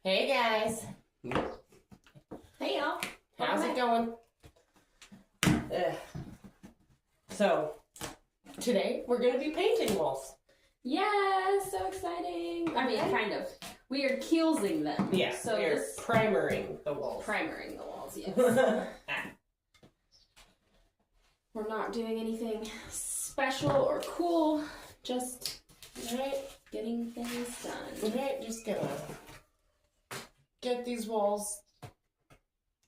Hey guys. Hey y'all. How's it going? So, today we're going to be painting walls. Yeah, so exciting. I mean, kind of. We are keelsing them. Yeah, so we're primering the walls. Primering the walls, yes. We're not doing anything special or cool, just getting things done. Just gonna get these walls a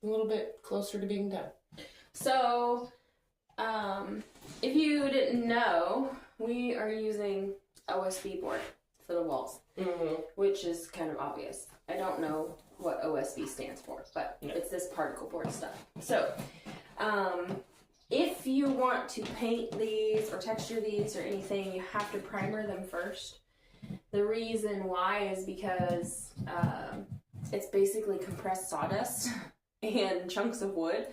little bit closer to being done. So, if you didn't know, we are using OSB board for the walls, which is kind of obvious. I don't know what OSB stands for, but it's this particle board stuff. So, if you want to paint these or texture these or anything, you have to primer them first. The reason why is because it's basically compressed sawdust and chunks of wood,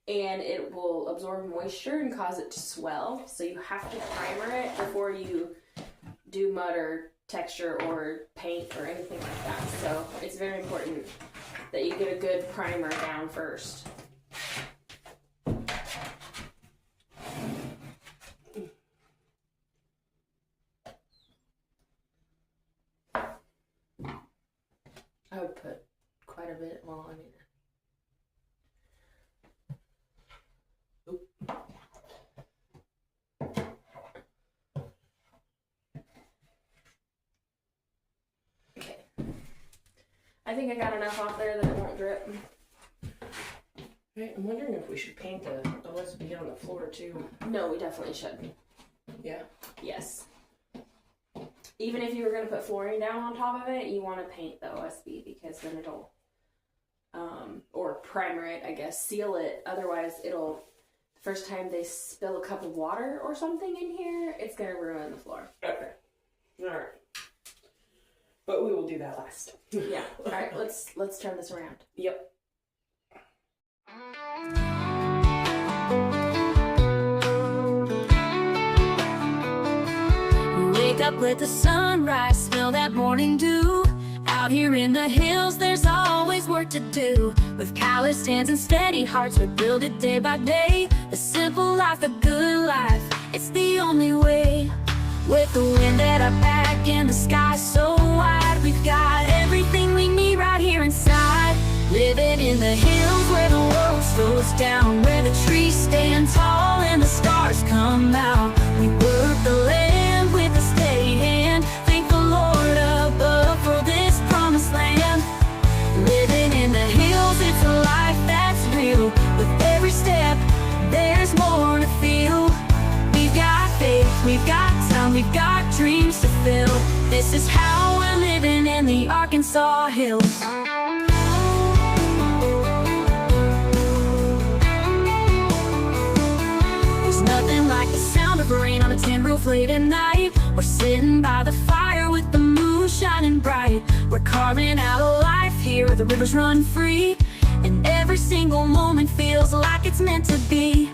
and it will absorb moisture and cause it to swell. So you have to primer it before you do mud or texture or paint or anything like that. So it's very important that you get a good primer down first. I would put quite a bit while I'm in it. Oop. Okay. I think I got enough off there that it won't drip. Right, I'm wondering if we should paint the OSB on the floor too. No, we definitely should. Yeah? Yes. Even if you were going to put flooring down on top of it, you want to paint the OSB because then it'll, or primer it, I guess, seal it. Otherwise, it'll, the first time they spill a cup of water or something in here, it's going to ruin the floor. Okay. Alright. But we will do that last. Yeah. Alright, let's turn this around. Yep. Wake up, let the sunrise, smell that morning dew. Out here in the hills, there's always work to do. With calloused hands and steady hearts, we build it day by day. A simple life, a good life, it's the only way. With the wind at our back and the sky so wide, we've got everything we need right here inside. Living in the hills where the world slows down, where the trees stand tall and the stars come out. We work the land with a steady hand, thank the Lord above for this promised land. Living in the hills, it's a life that's real. With every step, there's more to feel. We've got faith, we've got time, we've got dreams to fill. This is how we're living in the Arkansas hills. Nothing like the sound of rain on a tin roof late at night. We're sitting by the fire with the moon shining bright. We're carving out a life here where the rivers run free, and every single moment feels like it's meant to be.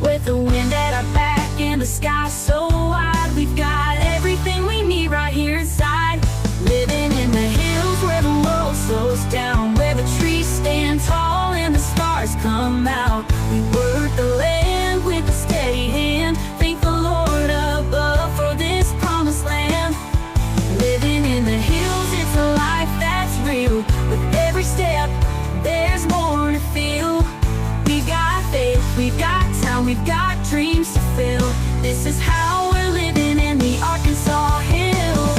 With the wind at our back and the sky so wide, we've got everything we need right here inside. Living in the hills where the world slows down, where the trees stand tall and the stars come out. We work the land with a steady hand, thank the Lord above for this promised land. Living in the hills, it's a life that's real. With every step, there's more to feel. We've got faith, we've got time, we've got dreams to fill. This is how we're living in the Arkansas hills.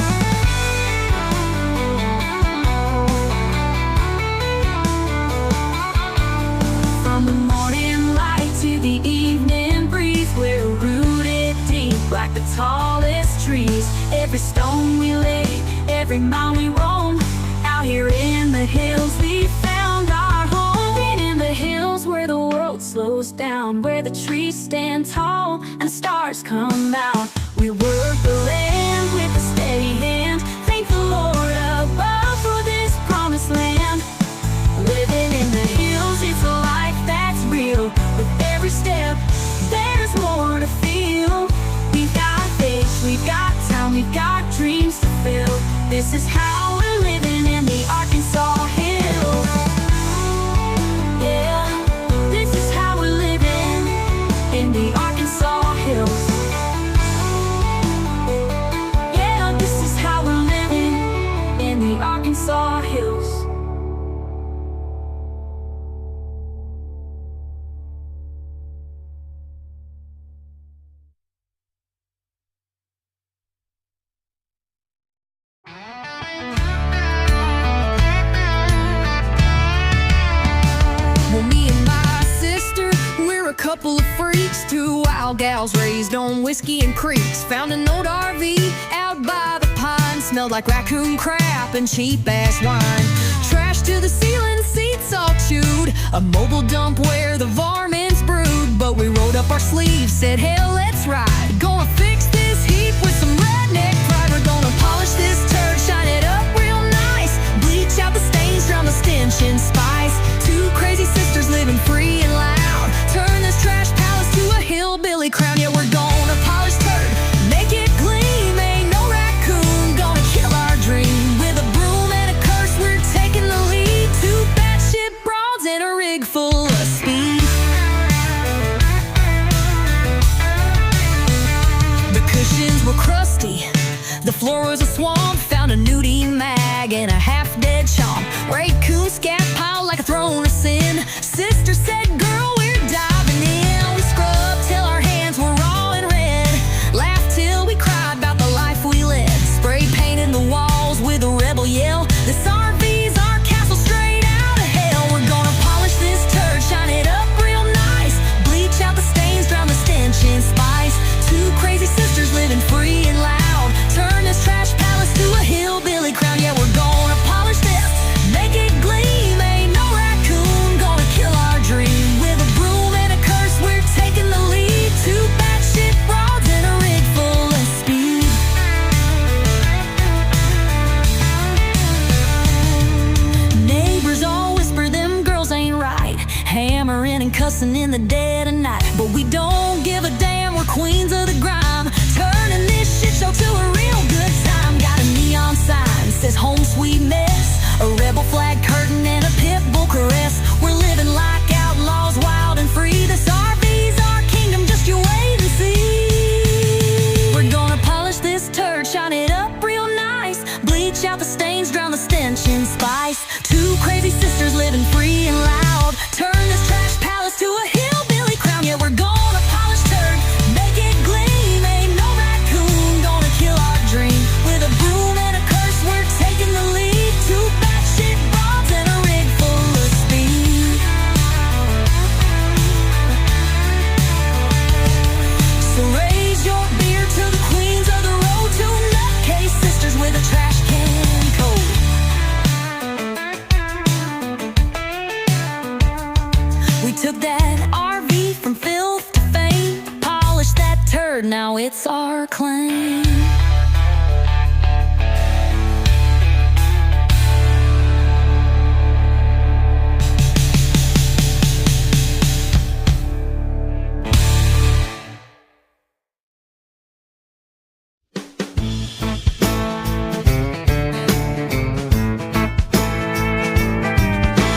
From the morning light to the evening breeze, we're rooted deep like the tallest trees. Every stone we lay, every mile we roam, out here in the hills we found our home. In the hills where the world slows down, where the trees stand tall and the stars come out. We work the land with a steady hand, thank the Lord above for this promised land. Living in the hills, it's a life that's real. With every step, there's more to feel. We've got faith, we've got time, we've got dreams to fill. This is how we're living in the Arkansas Two wild gals raised on whiskey and creeks found an old RV out by the pine. Smelled like raccoon crap and cheap-ass wine. Trash to the ceiling, seats all chewed. A mobile dump where the varmints brood. But we rolled up our sleeves, said, hell, let's ride. Gonna fix this heap with some redneck pride. We're gonna polish this turd, shine it up real nice. Bleach out the stains, drown the stench in spice. Two crazy sisters living free and loud. Turn this trash palace to a hillbilly crown. Yeah, we're gonna polish turd, make it gleam. Ain't no raccoon gonna kill our dream. With a broom and a curse, we're taking the lead. Two batshit broads and a rig full of speed. The cushions were crusty, the floor was a swamp. Found a nudie mag and a half-dead chomp. Raccoon scat piled like a throne of sin. Sister said, girl, we're diving in. We scrubbed till our hands were raw and red. Laughed till we cried about the life we led. Spray painted the walls with a rebel yell. This RV's our castle straight out of hell. We're gonna polish this turd, shine it up real nice. Bleach out the stains, drown the stench in spice. Two crazy sisters living free and loud. Turn this trash palace to a hillbilly crown. Yeah, we're gonna polish this, make it gleam. Ain't no raccoon gonna kill our dream. With a broom and a curse, we're taking the lead. Two batshit broads and a rig full of speed. Neighbors all whisper them girls ain't right, hammering and cussing in the dead of night. But we don't give a damn, we're queens of the grime. Turning this shit show to a real good time. Got a neon sign, says home sweet mess. A rebel flag curtain and a pit bull caress. We're living like outlaws, wild and free. This RV's our kingdom, just you wait and see. We're gonna polish this turd, shine it up real nice. Bleach out the stains, drown the stench in spice. Two crazy sisters living free and loud. Turn this trash palace to a hillbilly crown. Yeah, we're gonna polish turd, make it gleam. Ain't no raccoon gonna kill our dream. With a broom and a curse, we're taking the lead. Two batshit broads and a rig full of speed. So raise your beer to the queens of the road. Two nutcase sisters with a trash can code. We took that RV from filth to fame. Polished that turd, now it's our claim.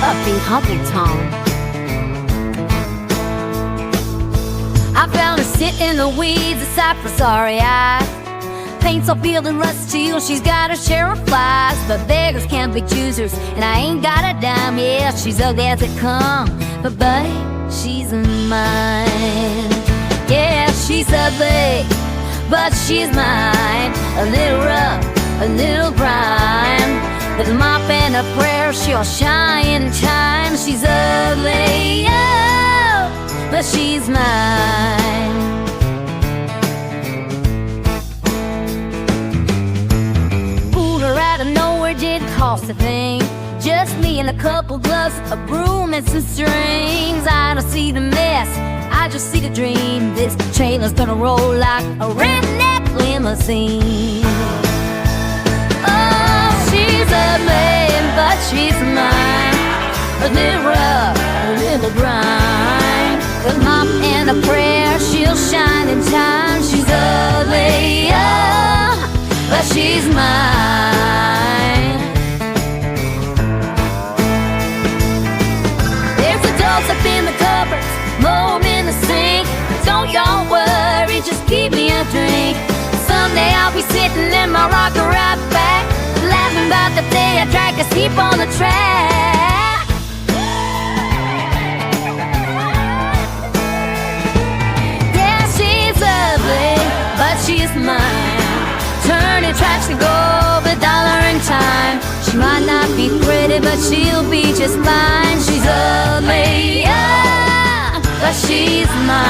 Up in Compton, I found her sitting in the weeds, a sight for sorry eyes. Paint's all peeled and rusty, well, she's got her share of flies. But beggars can't be choosers, and I ain't got a dime. Yeah, she's ugly as it come, but babe, she's mine. Yeah, she's ugly, but she's mine. A little rough, a little grime. With a mop and a prayer, she'll shine in time. She's ugly, oh, but she's mine. Pulled her out of nowhere, didn't cost a thing. Just me and a couple gloves, a broom and some strings. I don't see the mess, I just see the dream. This trailer's gonna roll like a redneck limousine. Oh, she's ugly, but she's mine. A little rough, a little grind. With a mop and a prayer, she'll shine in time. She's ugly, oh, but she's mine. There's adults up in the cupboards, more in the sink. Don't y'all worry, just keep me a drink. Someday I'll be sitting in my rocker right back, laughing about the day I drank a sleep on the track. Yeah, she's ugly, but she's mine. Turning trash to gold, a dollar in time. She might not be pretty, but she'll be just fine. She's ugly, yeah, but 'cause she's mine.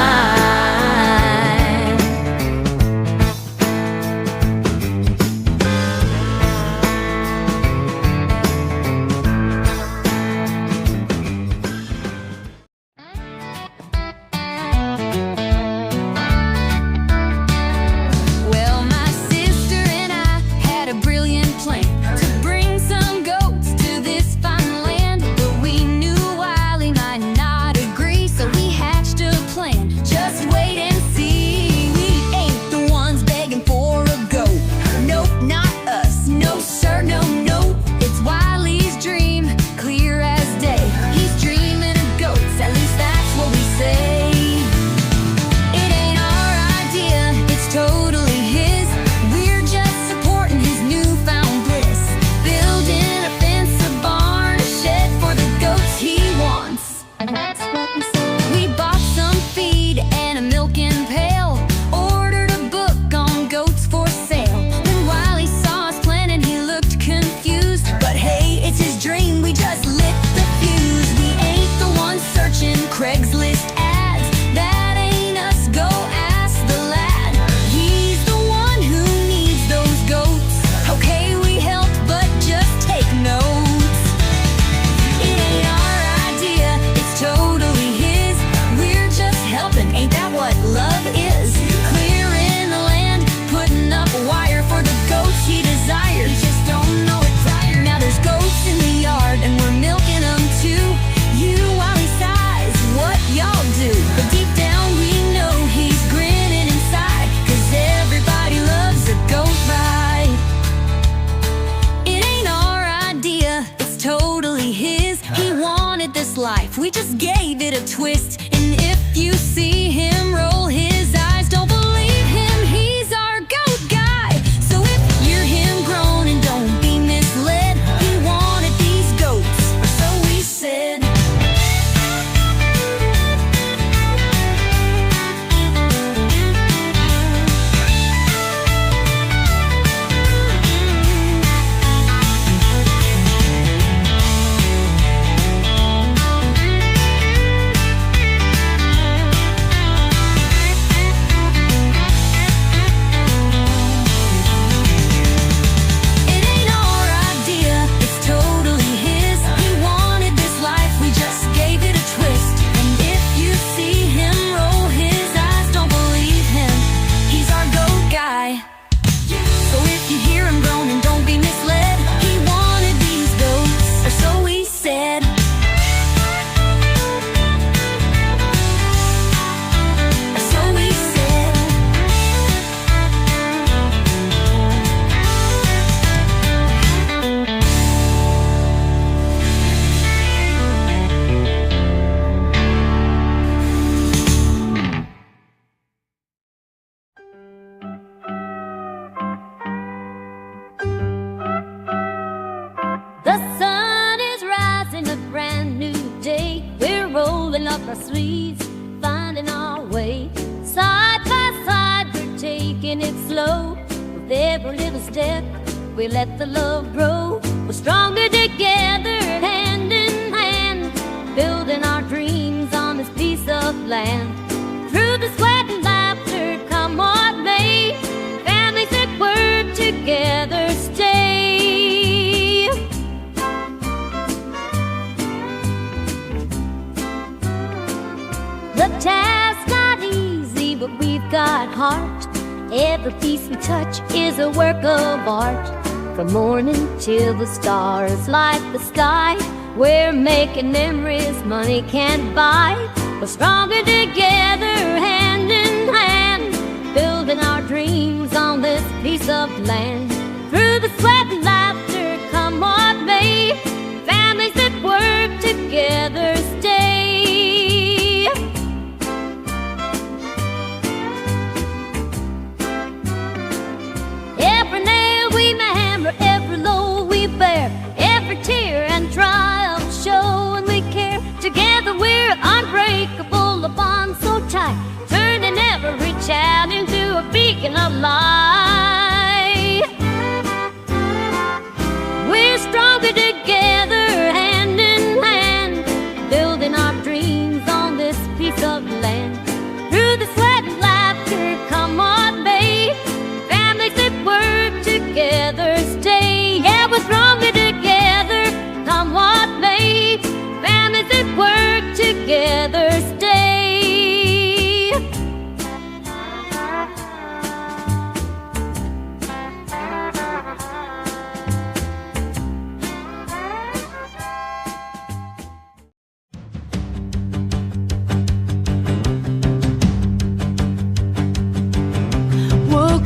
Well, my sister and I had a brilliant plan to bring some goats to this fine land, but we knew Wiley might not agree, so we hatched a plan. Just wait and see. We ain't the ones begging for a goat. Nope, not us. No sir, no, no. It's Wiley's dream, clear as day. He's dreaming of goats, at least that's what we say. It ain't our idea, it's totally his. We're just supporting his newfound bliss. Building a fence, a barn, a shed for the goats he wants. That's what we say. We bought some feed and a milking pail. Ordered a book on goats for sale. Then Wiley saw us planning, he looked confused. But hey, it's his dream, we just lit the fuse. We ain't the ones searching Craigslist ads. That ain't us, go ask the lad. He's the one who needs those goats. Okay, we help, but just take notes. It ain't our idea, it's totally his. We're just helping, ain't that what love is? Clearing the land, putting up a wire for the goats he desired. You just don't know it prior. Now there's goats in the yard and we're milking them too. You Wiley sighs, what y'all do? But deep down we know he's grinning inside, 'cause everybody loves a goat ride. It ain't our idea, it's totally his. He wanted this life, we just gave it a twist. And if you see him roll his eyes, don't believe him, he's our goat guy. So if you're him groaning, don't be misled. He wanted these goats, or so we said. It ain't our idea, it's totally his. He wanted this life, we just gave it a twist. And if you see him roll his eyes, don't believe him, he's our goat guy. So if you hear him groaning, don't be misled. He wanted these goats, or so we said. Or so we said. The sun is rising, a brand new day. We're rolling up our sleeves, finding our way. Side by side, we're taking it slow. With every little step, we let the love grow. We're stronger together, hand in hand, building our dreams on this piece of land. Through the sweat and laughter, come what may, families that work together stay. The task's not easy, but we've got heart. Every piece we touch is a work of art. From morning till the stars light the sky, we're making memories money can't buy. We're stronger together, hand in hand, building our dreams on this piece of land. Through the sweat and laughter, come what may, families that work together stay. Every nail we hammer, every load we bear, every tear and triumph showing we care. Together we're unbreakable, a bond so tight, turning every challenge into a beacon of light.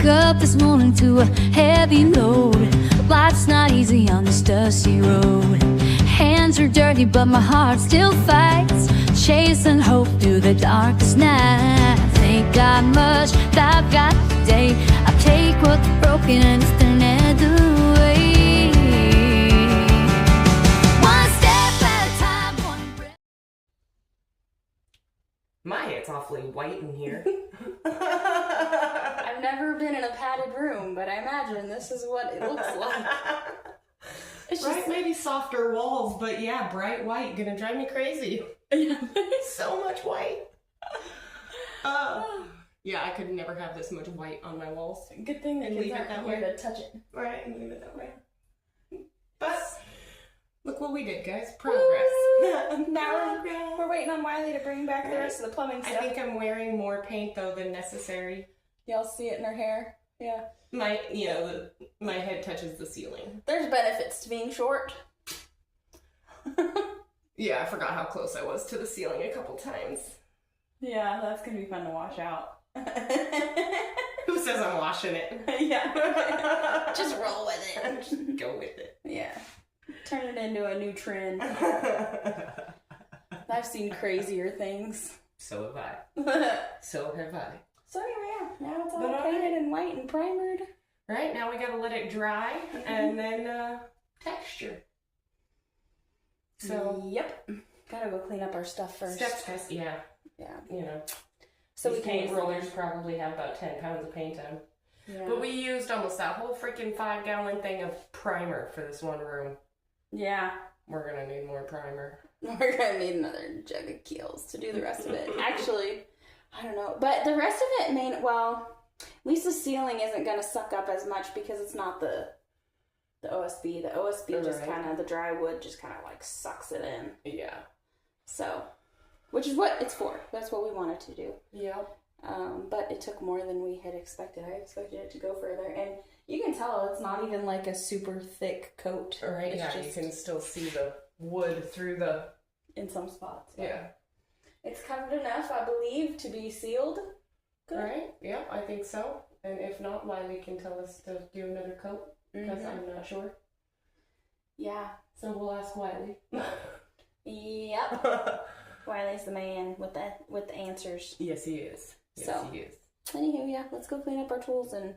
up this morning to a heavy load. Life's not easy on this dusty road. Hands are dirty, but my heart still fights, chasing hope through the darkest night. I think got much, but I've got today. I take what's broken and just turn it away. One step at a time, one breath. My hair's awfully white in here. I've never been in a padded room, but I imagine this is what it looks like. It's Right, just maybe softer walls, but yeah, bright white, gonna drive me crazy. So much white. Yeah, I could never have this much white on my walls. good thing that And kids leave it aren't that here way. to touch it. Right, and leave it that way. But look what we did, guys. Progress. Now we're waiting on Wiley to bring back the rest of the plumbing I stuff. think I'm wearing more paint though than necessary. Y'all see it in her hair. Yeah. My, my head touches the ceiling. There's benefits to being short. Yeah, I forgot how close I was to the ceiling a couple times. Yeah, that's gonna be fun to wash out. Who says I'm washing it? Yeah. Just roll with it. Just go with it. Yeah. Turn it into a new trend. I've seen crazier things. So have I. So have I. So anyway, yeah, now it's all But painted and white and primered. Right, now we gotta let it dry and then texture. So, Yep. Gotta go clean up our stuff first. steps, yeah. Yeah. So we These can paint rollers probably have about 10 pounds of paint on. Yeah. But we used almost that whole freaking 5-gallon thing of primer for this one room. Yeah. We're gonna need more primer. We're gonna need another jug of Keels to do the rest of it. Actually, I don't know. But the rest of it at least the ceiling isn't gonna suck up as much because it's not the OSB. The OSB just Right. kind of, the dry wood just kind of like sucks it in. Yeah. So, which is what it's for. That's what we wanted to do. Yeah. But it took more than we had expected. I expected it to go further. And you can tell it's not even like a super thick coat. Right, It's yeah, just you can still see the wood through the... in some spots. Yeah. It's covered enough, I believe, to be sealed. Good. Right, yeah, I think so. And if not, Wiley can tell us to do another coat, because Mhm. I'm not sure. Yeah. So we'll ask Wiley. Yep. Wiley's the man with the answers. Yes, he is. Yes, So. he is. Anywho, yeah, let's go clean up our tools and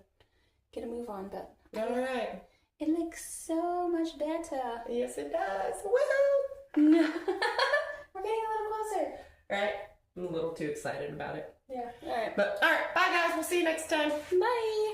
get a move on. But All right. it looks so much better. Yes, it does. Woohoo! We're getting a little closer. Right? I'm a little too excited about it. Yeah. All right. But, all right, bye, guys. We'll see you next time. Bye.